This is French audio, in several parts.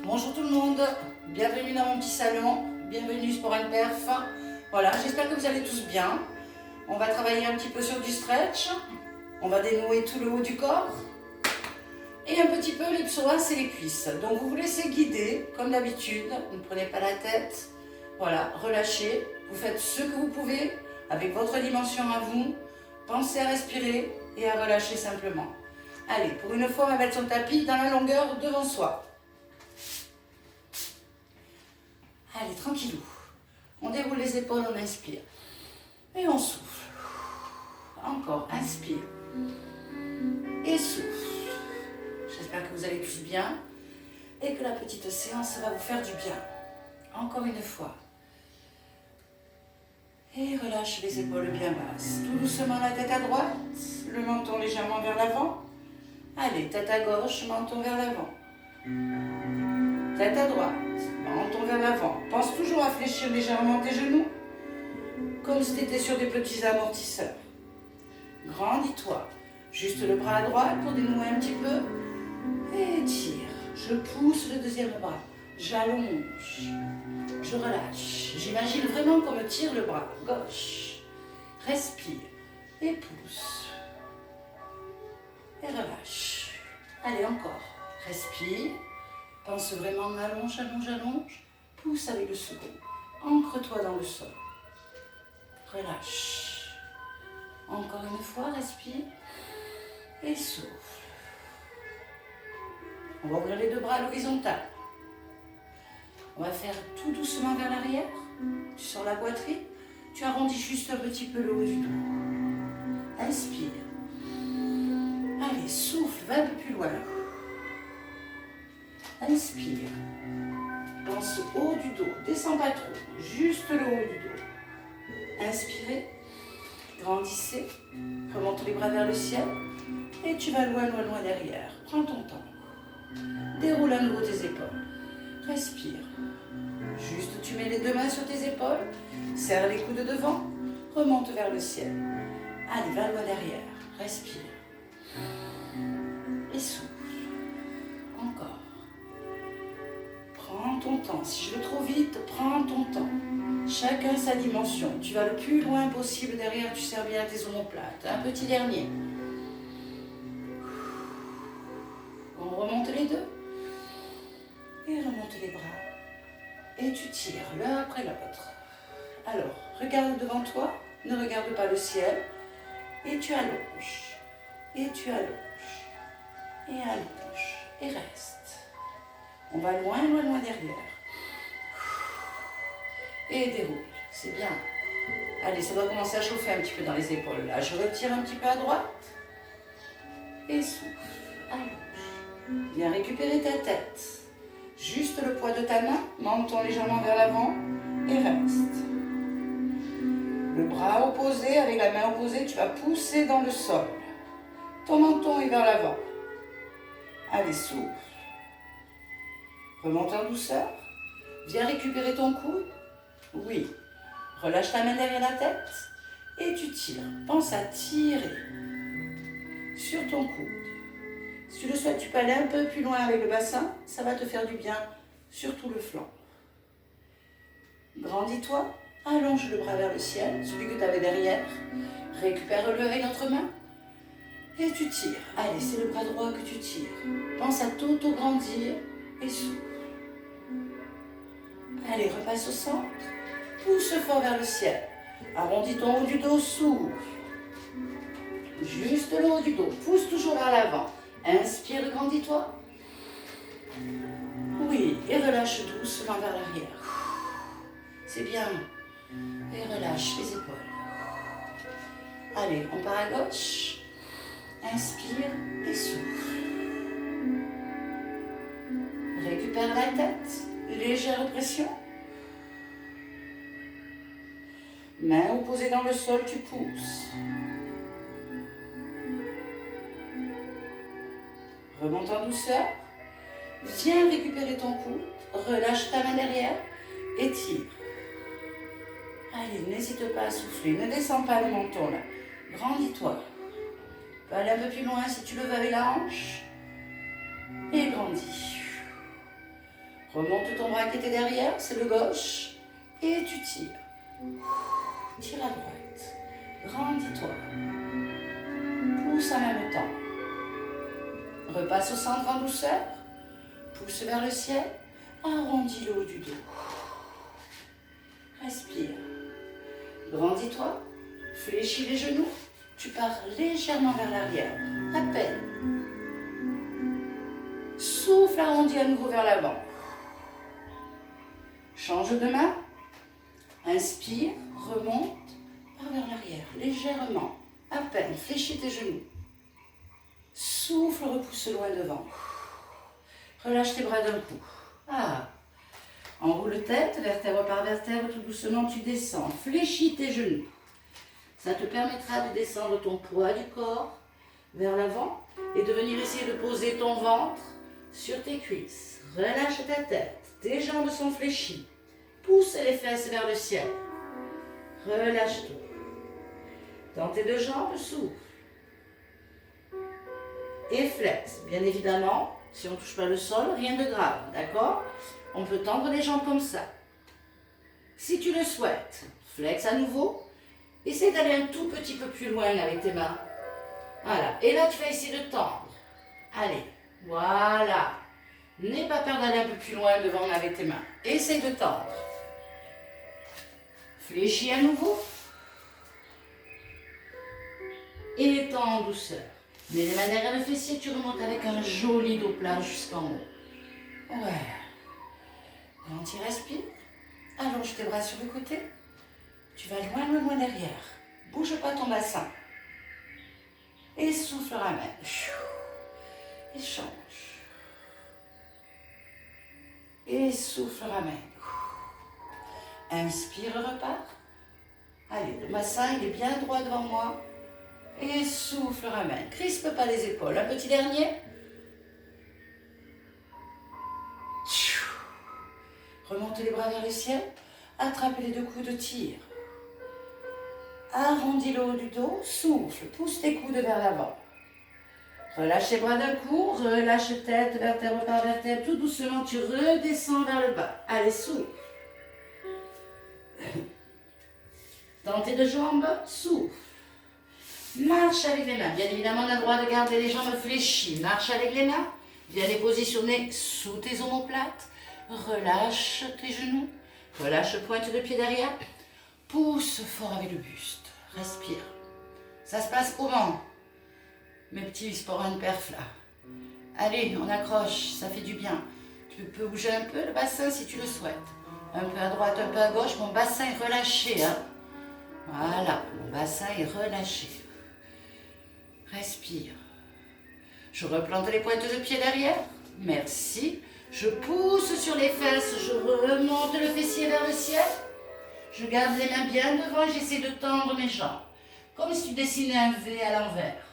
Bonjour tout le monde, bienvenue dans mon petit salon, bienvenue Sport & Perf. Voilà, j'espère que vous allez tous bien. On va travailler un petit peu sur du stretch, on va dénouer tout le haut du corps et un petit peu les psoas et les cuisses. Donc vous vous laissez guider comme d'habitude, ne prenez pas la tête. Voilà, relâchez, vous faites ce que vous pouvez avec votre dimension à vous. Pensez à respirer et à relâcher simplement. Allez, pour une fois, on va mettre son tapis dans la longueur devant soi. Allez, tranquillou. On déroule les épaules, on inspire. Et on souffle. Encore, inspire. Et souffle. J'espère que vous allez tous bien et que la petite séance va vous faire du bien. Encore une fois. Et relâche les épaules bien basses. Tout doucement la tête à droite, le menton légèrement vers l'avant. Allez, tête à gauche, menton vers l'avant. Tête à droite, menton vers l'avant. Pense toujours à fléchir légèrement tes genoux, comme si tu étais sur des petits amortisseurs. Grandis-toi. Juste le bras à droite pour dénouer un petit peu. Et tire. Je pousse le deuxième bras. J'allonge. Je relâche. J'imagine vraiment qu'on me tire le bras gauche. Respire. Et pousse. Et relâche. Allez, encore. Respire. Pense vraiment allonge, allonge, allonge. Pousse avec le second. Ancre-toi dans le sol. Relâche. Encore une fois, respire. Et souffle. On va ouvrir les deux bras à l'horizontale. On va faire tout doucement vers l'arrière. Tu sors la poitrine. Tu arrondis juste un petit peu le haut du dos. Inspire. Allez, souffle, va un peu plus loin. Inspire. Pense au haut du dos. Descends pas trop. Juste le haut du dos. Inspirez. Grandissez. Remonte les bras vers le ciel. Et tu vas loin, loin, loin derrière. Prends ton temps. Déroule à nouveau tes épaules. Respire. Juste, tu mets les deux mains sur tes épaules. Serre les coudes devant. Remonte vers le ciel. Allez, va loin derrière. Respire. Et souffle. Encore. Prends ton temps. Si je vais trop vite, prends ton temps. Chacun sa dimension. Tu vas le plus loin possible derrière. Tu serres bien tes omoplates. Un petit dernier. On remonte les deux. Et remonte les bras. Et tu tires l'un après l'autre. Alors, regarde devant toi. Ne regarde pas le ciel. Et tu allonges. Et tu allonges. Et allonge. Et reste. On va loin, loin, loin derrière. Et déroule. C'est bien. Allez, ça doit commencer à chauffer un petit peu dans les épaules. Là, je retire un petit peu à droite. Et souffle. Allonge. Viens récupérer ta tête. Juste le poids de ta main. Menton légèrement vers l'avant. Et reste. Le bras opposé, avec la main opposée, tu vas pousser dans le sol. Ton menton est vers l'avant. Allez, souffle. Remonte en douceur. Viens récupérer ton coude. Oui. Relâche ta main derrière la tête. Et tu tires. Pense à tirer sur ton coude. Si tu le souhaites, tu peux aller un peu plus loin avec le bassin. Ça va te faire du bien sur tout le flanc. Grandis-toi. Allonge le bras vers le ciel, celui que tu avais derrière. Récupère-le avec l'autre main. Et tu tires. Allez, c'est le bras droit que tu tires. Pense à t'auto-grandir et souffle. Allez, repasse au centre. Pousse fort vers le ciel. Arrondis ton haut du dos, souffle. Juste le haut du dos. Pousse toujours vers l'avant. Inspire, grandis-toi. Oui, et relâche doucement vers l'arrière. C'est bien. Et relâche les épaules. Allez, on part à gauche. Inspire et souffle. Récupère la tête. Légère pression. Main opposée dans le sol, tu pousses. Remonte en douceur. Viens récupérer ton coude. Relâche ta main derrière et tire. Allez, n'hésite pas à souffler. Ne descends pas le menton là. Grandis-toi. Tu peux aller un peu plus loin si tu le veux avec la hanche. Et grandis. Remonte ton bras qui était derrière, c'est le gauche. Et tu tires. Tire à droite. Grandis-toi. Pousse en même temps. Repasse au centre en douceur. Pousse vers le ciel. Arrondis le haut du dos. Respire. Grandis-toi. Fléchis les genoux. Tu pars légèrement vers l'arrière. À peine. Souffle, arrondis à nouveau vers l'avant. Change de main. Inspire, remonte, pars vers l'arrière, légèrement. À peine, fléchis tes genoux. Souffle, repousse loin devant. Relâche tes bras d'un coup. Ah. Enroule tête, vertèbre par vertèbre, tout doucement tu descends. Fléchis tes genoux. Ça te permettra de descendre ton poids du corps vers l'avant et de venir essayer de poser ton ventre sur tes cuisses. Relâche ta tête, tes jambes sont fléchies. Pousse les fesses vers le ciel. Relâche tout. Dans tes deux jambes, souffle. Et flex. Bien évidemment, si on ne touche pas le sol, rien de grave, d'accord? On peut tendre les jambes comme ça. Si tu le souhaites, flex à nouveau. Essaie d'aller un tout petit peu plus loin avec tes mains. Voilà. Et là, tu vas essayer de tendre. Allez. Voilà. N'aie pas peur d'aller un peu plus loin devant avec tes mains. Essaie de tendre. Fléchis à nouveau. Et tends en douceur. Mets les mains derrière le fessier, tu remontes avec un joli dos plat jusqu'en haut. Ouais. Quand tu respires, allonge tes bras sur le côté. Tu vas loin derrière. Bouge pas ton bassin. Et souffle, ramène. Et change. Et souffle, ramène. Inspire, repart. Allez, le bassin, il est bien droit devant moi. Et souffle, ramène. Crispe pas les épaules. Un petit dernier. Remonte les bras vers le ciel. Attrape les deux coudes, tire. Arrondis le haut du dos. Souffle. Pousse tes coudes vers l'avant. Relâche les bras d'un coup. Relâche tête, vertèbre par vertèbre. Tout doucement, tu redescends vers le bas. Allez, souffle. Dans tes deux jambes, souffle. Marche avec les mains. Bien évidemment, on a le droit de garder les jambes fléchies. Marche avec les mains. Viens les positionner sous tes omoplates. Relâche tes genoux. Relâche pointe de pied derrière. Pousse fort avec le buste. Respire. Ça se passe comment, mes petits sports perf là? Allez, on accroche. Ça fait du bien. Tu peux bouger un peu le bassin si tu le souhaites. Un peu à droite, un peu à gauche. Mon bassin est relâché. Hein? Voilà, mon bassin est relâché. Respire. Je replante les pointes de pied derrière. Merci. Je pousse sur les fesses. Je remonte le fessier vers le ciel. Je garde les mains bien devant et j'essaie de tendre mes jambes. Comme si tu dessinais un V à l'envers.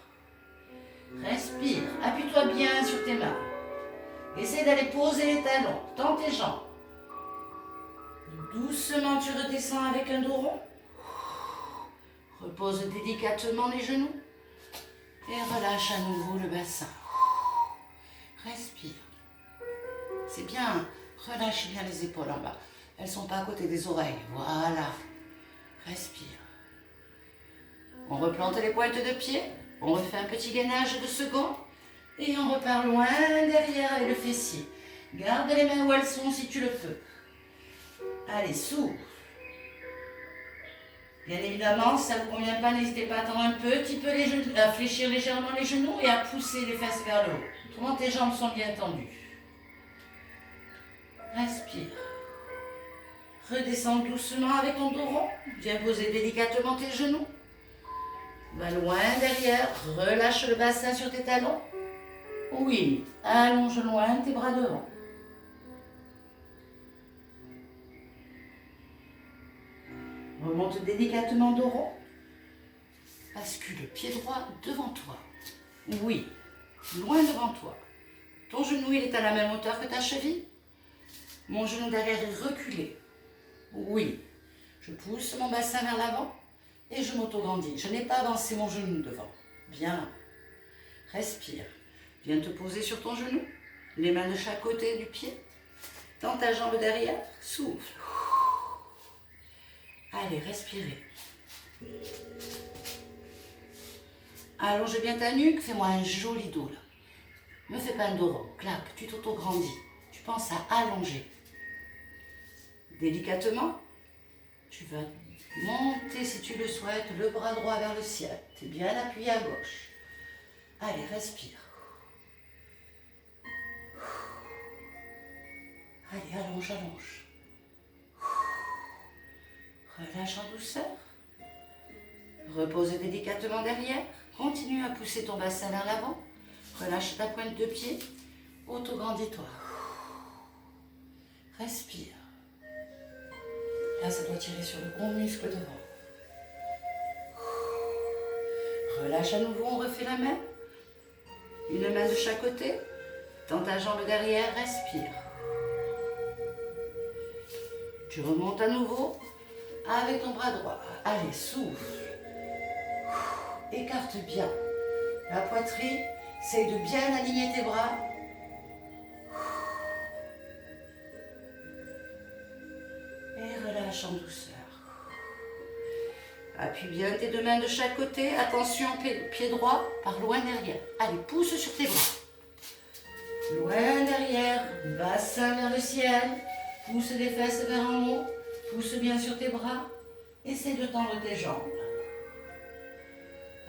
Respire. Appuie-toi bien sur tes mains. Essaie d'aller poser les talons. Tends tes jambes. Doucement, tu redescends avec un dos rond. Repose délicatement les genoux. Et relâche à nouveau le bassin. Respire. C'est bien. Relâche bien les épaules en bas. Elles ne sont pas à côté des oreilles. Voilà. Respire. On replante les pointes de pied. On refait un petit gainage de secondes. Et on repart loin derrière avec le fessier. Garde les mains où elles sont si tu le peux. Allez, souffle. Bien évidemment, si ça ne vous convient pas, n'hésitez pas à tendre un petit peu les genoux, à fléchir légèrement les genoux et à pousser les fesses vers le haut. Autrement, tes jambes sont bien tendues. Respire. Redescends doucement avec ton dos rond. Viens poser délicatement tes genoux. Va loin derrière. Relâche le bassin sur tes talons. Oui, allonge loin tes bras devant. Remonte délicatement dos rond. Bascule le pied droit devant toi. Oui, loin devant toi. Ton genou, il est à la même hauteur que ta cheville. Mon genou derrière est reculé. Oui, je pousse mon bassin vers l'avant et je m'auto-grandis. Je n'ai pas avancé mon genou devant. Bien. Respire. Viens te poser sur ton genou. Les mains de chaque côté du pied. Tends ta jambe derrière, souffle. Allez, respirez. Allonge bien ta nuque, fais-moi un joli dos là. Ne fais pas un dos rond, clac, tu t'auto-grandis. Tu penses à allonger. Délicatement, tu vas monter si tu le souhaites, le bras droit vers le ciel. Tu es bien appuyé à gauche. Allez, respire. Allez, allonge, allonge. Relâche en douceur. Repose délicatement derrière. Continue à pousser ton bassin vers l'avant. Relâche ta pointe de pied. Auto-grandis-toi. Respire. Là, ça doit tirer sur le gros muscle devant. Relâche à nouveau, on refait la même. Une main de chaque côté. Tends ta jambe derrière, respire. Tu remontes à nouveau avec ton bras droit. Allez, souffle. Écarte bien la poitrine. Essaye de bien aligner tes bras. Et relâche en douceur. Appuie bien tes deux mains de chaque côté. Attention, pied droit par loin derrière. Allez, pousse sur tes bras. Loin derrière, bassin vers le ciel. Pousse les fesses vers en haut. Pousse bien sur tes bras. Essaie de tendre tes jambes.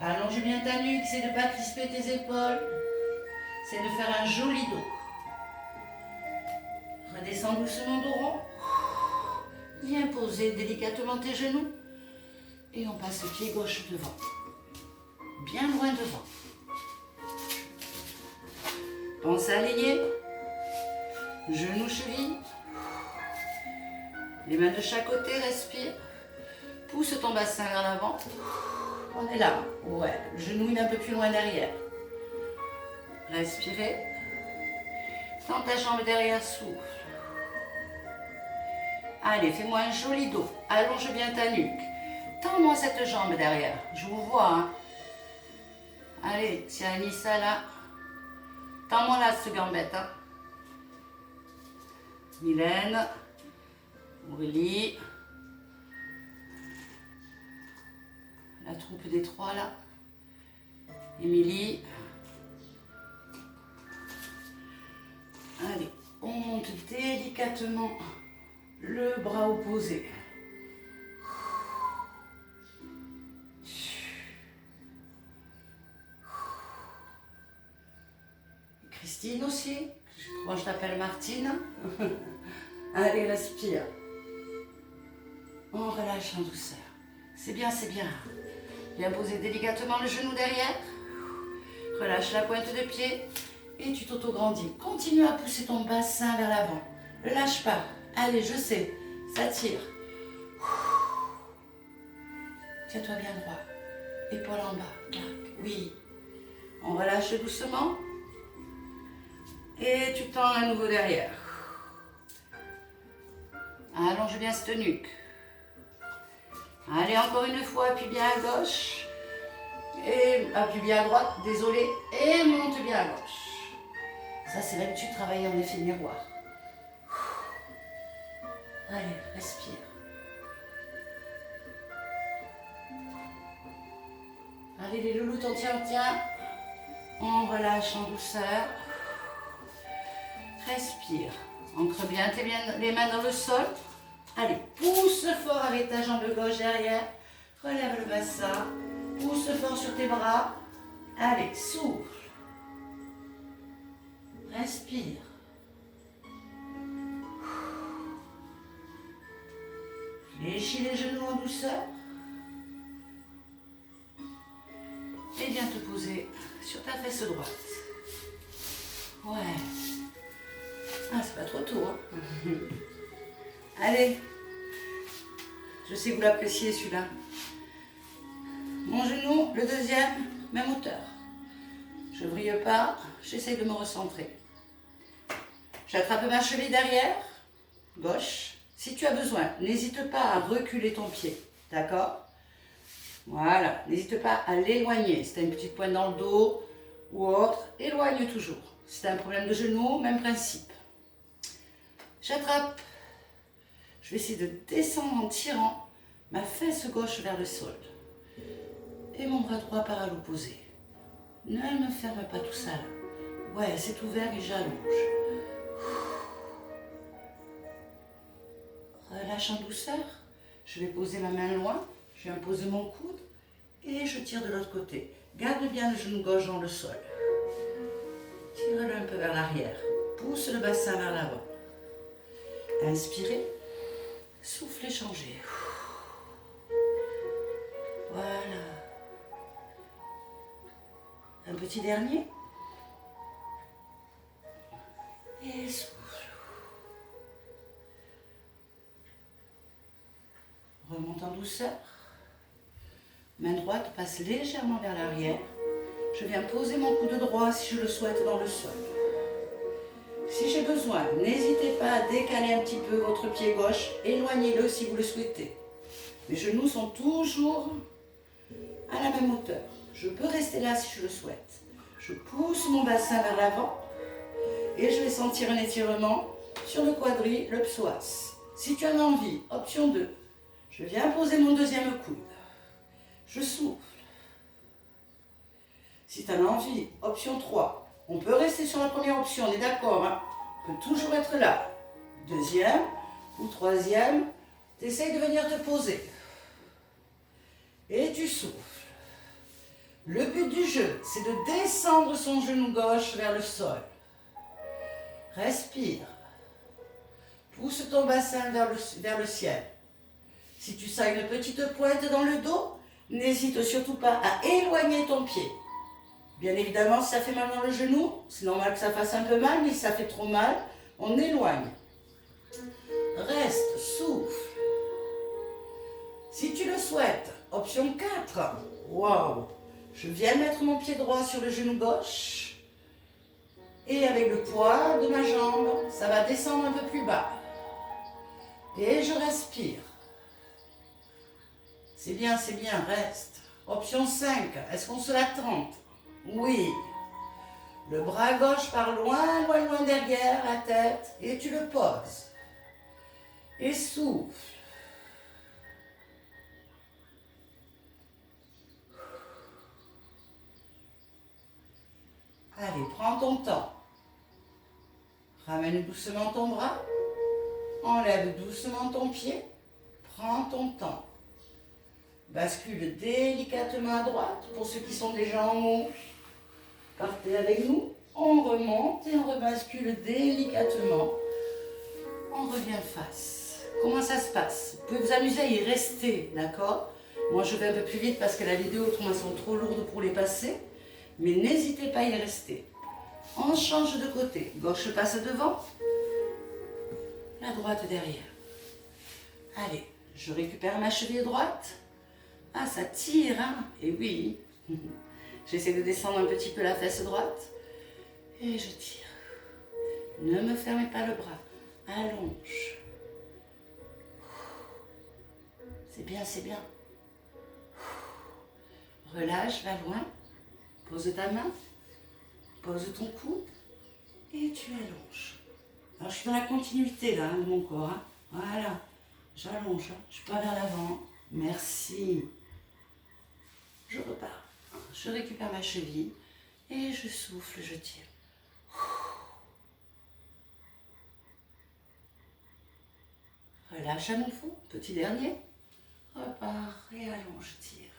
Allonge bien ta nuque. Essaie de ne pas crisper tes épaules. Essaie de faire un joli dos. Redescends doucement dos rond. Viens poser délicatement tes genoux. Et on passe le pied gauche devant. Bien loin devant. Pense à aligner. Genoux, chevilles. Les mains de chaque côté, respire. Pousse ton bassin vers l'avant. On est là. Ouais, le genou il est un peu plus loin derrière. Respirez. Tends ta jambe derrière, souffle. Allez, fais-moi un joli dos. Allonge bien ta nuque. Tends-moi cette jambe derrière. Je vous vois. Hein. Allez, si Anissa là. Tends-moi là cette gambette. Hein. Mylène. Aurélie. La troupe des trois là. Émilie. Allez, on monte délicatement le bras opposé. Christine aussi. Moi je t'appelle Martine. Allez, respire. On relâche en douceur. C'est bien, c'est bien. Viens poser délicatement le genou derrière. Relâche la pointe de pied. Et tu t'auto-grandis. Continue à pousser ton bassin vers l'avant. Ne lâche pas. Allez, je sais. Ça tire. Tiens-toi bien droit. Épaule en bas. Clac. Oui. On relâche doucement. Et tu tends à nouveau derrière. Allonge bien cette nuque. Allez, encore une fois, appuie bien à gauche. Et appuie bien à droite, désolé. Et monte bien à gauche. Ça, c'est l'habitude de travailler en effet miroir. Allez, respire. Allez, les loulous, on tient. On relâche en douceur. Respire. Ancre bien les mains dans le sol. Allez, pousse fort avec ta jambe gauche derrière. Relève le bassin. Pousse fort sur tes bras. Allez, souffle. Respire. Fléchis les genoux en douceur. Et viens te poser sur ta fesse droite. Ouais. Ah, c'est pas trop tôt, hein. Allez. Je sais que vous l'appréciez, celui-là. Mon genou, le deuxième, même hauteur. Je ne brille pas, j'essaye de me recentrer. J'attrape ma cheville derrière, gauche. Si tu as besoin, n'hésite pas à reculer ton pied, d'accord? Voilà, n'hésite pas à l'éloigner. Si tu as une petite pointe dans le dos ou autre, éloigne toujours. Si tu as un problème de genou, même principe. J'attrape. Je vais essayer de descendre en tirant ma fesse gauche vers le sol. Et mon bras droit part à l'opposé. Ne me ferme pas tout ça là. Ouais, c'est ouvert et j'allonge. Relâche en douceur. Je vais poser ma main loin. Je viens poser mon coude. Et je tire de l'autre côté. Garde bien le genou gauche dans le sol. Tire-le un peu vers l'arrière. Pousse le bassin vers l'avant. Inspirez. Soufflez, changez. Voilà. Un petit dernier. Et souffle. Remonte en douceur. Main droite passe légèrement vers l'arrière. Je viens poser mon coude droit si je le souhaite dans le sol. Si j'ai besoin, n'hésitez pas à décaler un petit peu votre pied gauche. Éloignez-le si vous le souhaitez. Mes genoux sont toujours à la même hauteur. Je peux rester là si je le souhaite. Je pousse mon bassin vers l'avant et je vais sentir un étirement sur le quadri, le psoas. Si tu en as envie, option 2. Je viens poser mon deuxième coude. Je souffle. Si tu en as envie, option 3. On peut rester sur la première option, on est d'accord, hein? On peut toujours être là. Deuxième ou troisième, tu essayes de venir te poser. Et tu souffles. Le but du jeu, c'est de descendre son genou gauche vers le sol. Respire. Pousse ton bassin vers le ciel. Si tu sens une petite pointe dans le dos, n'hésite surtout pas à éloigner ton pied. Bien évidemment, si ça fait mal dans le genou, c'est normal que ça fasse un peu mal, mais si ça fait trop mal, on éloigne. Reste, souffle. Si tu le souhaites, option 4. Waouh! Je viens mettre mon pied droit sur le genou gauche. Et avec le poids de ma jambe, ça va descendre un peu plus bas. Et je respire. C'est bien, reste. Option 5, est-ce qu'on se la tente? Oui. Le bras gauche part loin, loin, loin derrière la tête et tu le poses. Et souffle. Allez, prends ton temps. Ramène doucement ton bras. Enlève doucement ton pied. Prends ton temps. Bascule délicatement à droite. Pour ceux qui sont déjà en haut, partez avec nous. On remonte et on rebascule délicatement. On revient face. Comment ça se passe? Vous pouvez vous amuser à y rester, d'accord? Moi, je vais un peu plus vite parce que la vidéo, autrement, elles sont trop lourdes pour les passer. Mais n'hésitez pas à y rester. On change de côté. Gauche passe devant. La droite derrière. Allez, je récupère ma cheville droite. Ah, ça tire, hein? Et oui. J'essaie de descendre un petit peu la fesse droite. Et je tire. Ne me fermez pas le bras. Allonge. C'est bien, c'est bien. Relâche, va loin. Pose ta main. Pose ton coude. Et tu allonges. Alors, je suis dans la continuité, là, de mon corps. Hein. Voilà. J'allonge. Hein. Je pars vers l'avant. Merci. Je repars. Je récupère ma cheville. Et je souffle, je tire. Relâche à nouveau. Petit dernier. Repars et allonge, tire.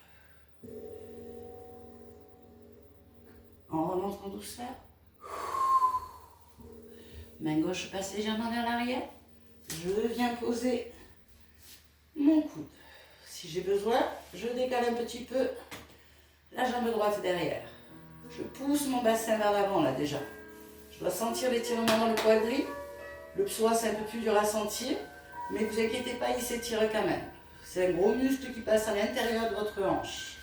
On remonte en douceur. Main gauche passe légèrement vers l'arrière. Je viens poser mon coude. Si j'ai besoin, je décale un petit peu la jambe droite derrière. Je pousse mon bassin vers l'avant là déjà. Je dois sentir l'étirement dans le quadri. Le psoas, c'est un peu plus dur à sentir, mais ne vous inquiétez pas, il s'étire quand même. C'est un gros muscle qui passe à l'intérieur de votre hanche,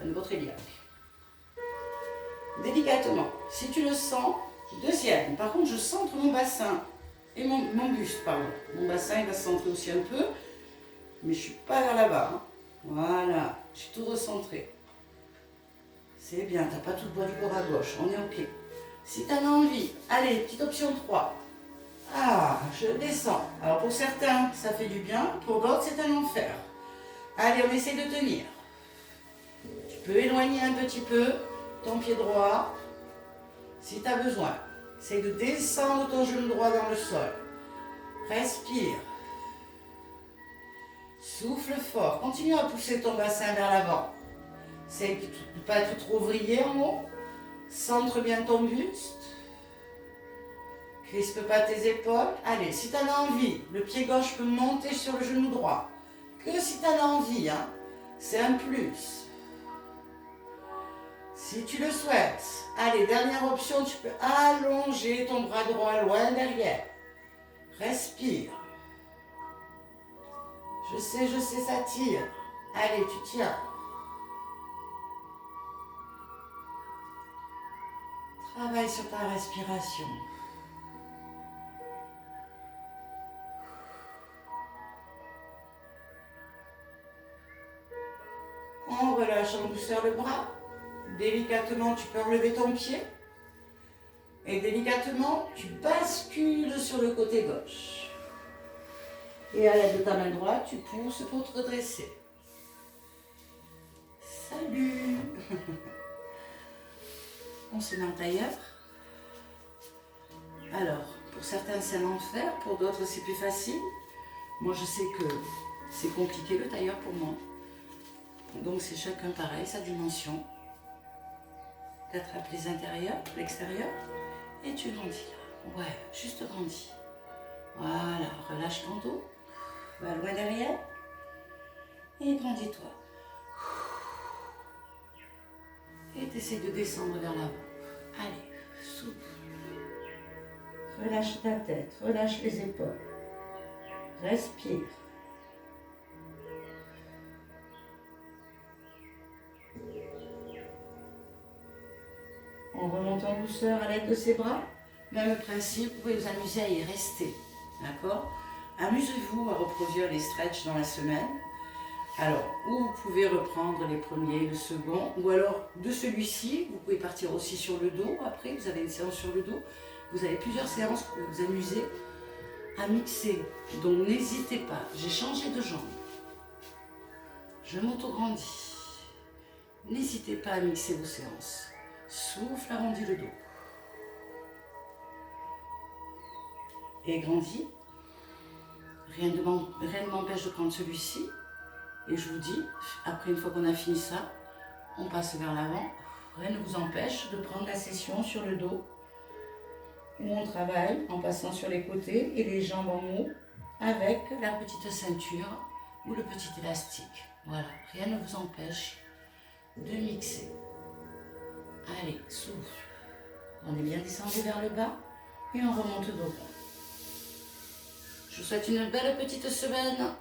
de votre iliaque. Délicatement, si tu le sens, deuxième. Par contre, je centre mon bassin et mon buste, pardon. Mon bassin, il va se centrer aussi un peu, mais je ne suis pas vers là-bas. Hein. Voilà, je suis tout recentré. C'est bien, tu n'as pas tout le poids du corps à gauche, on est OK. Si tu en as envie, allez, petite option 3. Ah, je descends. Alors pour certains, ça fait du bien. Pour d'autres, c'est un enfer. Allez, on essaie de tenir. Tu peux éloigner un petit peu ton pied droit si tu as besoin. Essaye de descendre ton genou droit dans le sol. Respire. Souffle fort. Continue à pousser ton bassin vers l'avant. Essaye de ne pas être trop vrillé en haut. Centre bien ton buste. Crispe pas tes épaules. Allez, si tu en as envie, le pied gauche peut monter sur le genou droit. Que si tu en as envie, hein. C'est un plus. Si tu le souhaites, allez, dernière option, tu peux allonger ton bras droit loin derrière. Respire. Je sais, ça tire. Allez, tu tiens. Travaille sur ta respiration. On relâche en douceur le bras. Délicatement, tu peux enlever ton pied. Et délicatement, tu bascules sur le côté gauche. Et à l'aide de ta main droite, tu pousses pour te redresser. Salut. On se met en tailleur. Alors, pour certains, c'est un enfer. Pour d'autres, c'est plus facile. Moi, je sais que c'est compliqué le tailleur pour moi. Donc, c'est chacun pareil, sa dimension. Tu attrapes les intérieurs, l'extérieur. Et tu grandis là. Ouais, juste grandis. Voilà, relâche ton dos. Va loin derrière. Et grandis-toi. Et tu essaies de descendre vers l'avant. Allez, souffle. Relâche ta tête, relâche les épaules. Respire. On remonte en douceur à l'aide de ses bras. Même principe, vous pouvez vous amuser à y rester. D'accord? Amusez-vous à reproduire les stretches dans la semaine. Alors, ou vous pouvez reprendre les premiers, le second, ou alors de celui-ci, vous pouvez partir aussi sur le dos. Après, vous avez une séance sur le dos. Vous avez plusieurs séances pour vous amuser à mixer. Donc, n'hésitez pas. J'ai changé de jambe. Je m'auto-grandis. N'hésitez pas à mixer vos séances. Souffle, arrondis le dos. Et grandis. Rien ne m'empêche de prendre celui-ci. Et je vous dis, après une fois qu'on a fini ça, on passe vers l'avant. Rien ne vous empêche de prendre la session sur le dos, où on travaille en passant sur les côtés et les jambes en haut, avec la petite ceinture ou le petit élastique. Voilà, rien ne vous empêche de mixer. Allez, souffle. On est bien descendu vers le bas et on remonte dos rond. Je vous souhaite une belle petite semaine.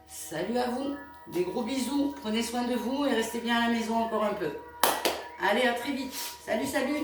Salut à vous. Des gros bisous, prenez soin de vous et restez bien à la maison encore un peu. Allez, à très vite. Salut, salut.